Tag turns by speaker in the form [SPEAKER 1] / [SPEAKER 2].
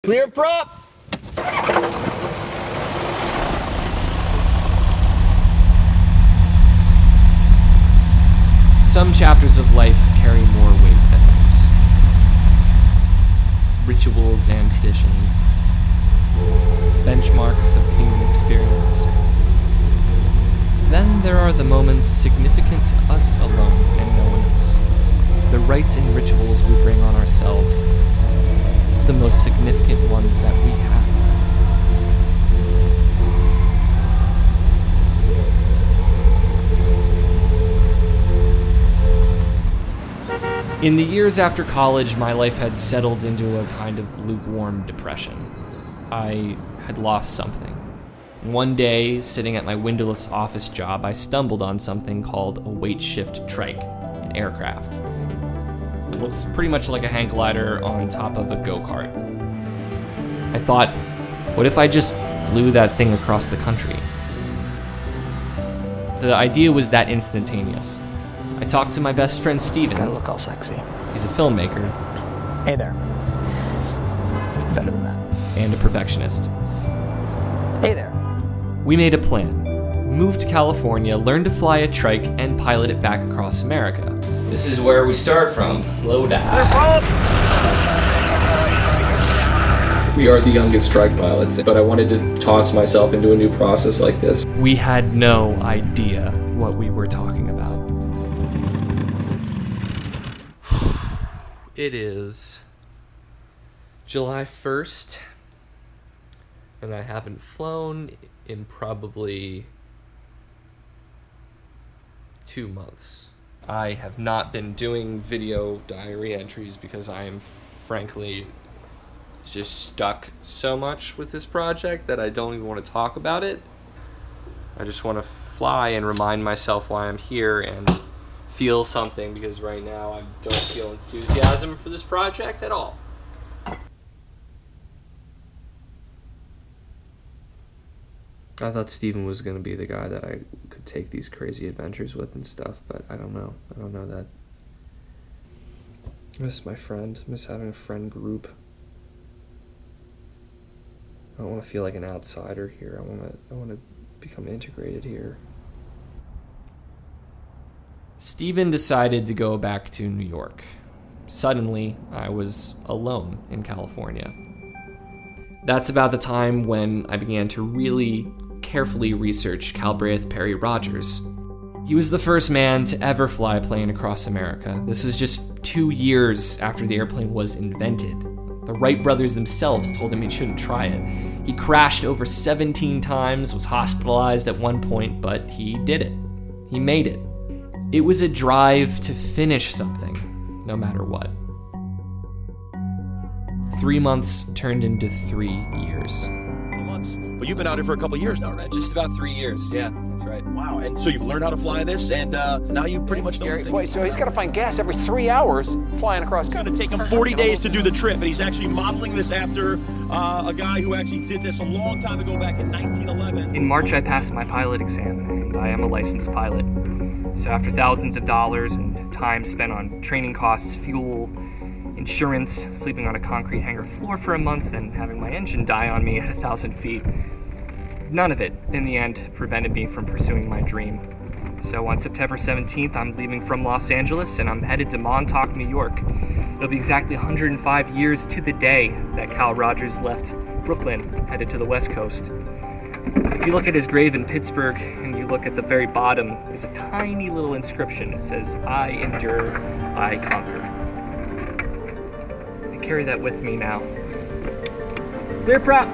[SPEAKER 1] Clear prop!
[SPEAKER 2] Some chapters of life carry more weight than others. Rituals and traditions, benchmarks of human experience. Then there are the moments significant to us alone and no one else. The rites and rituals we bring on ourselves, the most significant ones that we have. In the years after college, my life had settled into a kind of lukewarm depression. I had lost something. One day, sitting at my windowless office job, I stumbled on something called a weight shift trike, an aircraft. It looks pretty much like a hang glider on top of a go-kart. I thought, what if I just flew that thing across the country? The idea was that instantaneous. I talked to my best friend Stephen.
[SPEAKER 1] Gotta look all sexy.
[SPEAKER 2] He's a filmmaker.
[SPEAKER 1] Hey there. Better than that.
[SPEAKER 2] And a perfectionist.
[SPEAKER 1] Hey there.
[SPEAKER 2] We made a plan. Moved to California, learned to fly a trike, and pilot it back across America. This is where we start from. Low dive. We are the youngest trike pilots, but I wanted to toss myself into a new process like this. We had no idea what we were talking about. It is July 1st, and I haven't flown in probably 2 months. I have not been doing video diary entries because I am frankly just stuck so much with this project that I don't even want to talk about it. I just want to fly and remind myself why I'm here and feel something, because right now I don't feel enthusiasm for this project at all. I thought Stephen was going to be the guy that I could take these crazy adventures with and stuff, but I don't know. I don't know that. I miss my friend. I miss having a friend group. I don't want to feel like an outsider here. I want to become integrated here. Stephen decided to go back to New York. Suddenly, I was alone in California. That's about the time when I began to really carefully research Calbraith Perry Rodgers. He was the first man to ever fly a plane across America. This was just 2 years after the airplane was invented. The Wright brothers themselves told him he shouldn't try it. He crashed over 17 times, was hospitalized at one point, but he did it. He made it. It was a drive to finish something, no matter what. 3 months turned into 3 years.
[SPEAKER 3] Months, but you've been out here for a couple of years now, right?
[SPEAKER 2] Just about 3 years, yeah, that's right.
[SPEAKER 3] Wow, and so you've learned how to fly this, and now you pretty much know the
[SPEAKER 4] Boy, so he's got to find gas every 3 hours flying across.
[SPEAKER 3] It's going to take him 40 days to do the trip, and he's actually modeling this after a guy who actually did this a long time ago, back in 1911.
[SPEAKER 2] In March, I passed my pilot exam, and I am a licensed pilot. So after thousands of dollars and time spent on training costs, fuel, insurance, sleeping on a concrete hangar floor for a month, and having my engine die on me at 1,000 feet, none of it, in the end, prevented me from pursuing my dream. So on September 17th, I'm leaving from Los Angeles, and I'm headed to Montauk, New York. It'll be exactly 105 years to the day that Cal Rodgers left Brooklyn, headed to the West Coast. If you look at his grave in Pittsburgh, and you look at the very bottom, there's a tiny little inscription. It says, "I endure, I conquer." I carry that with me now. Clear prop!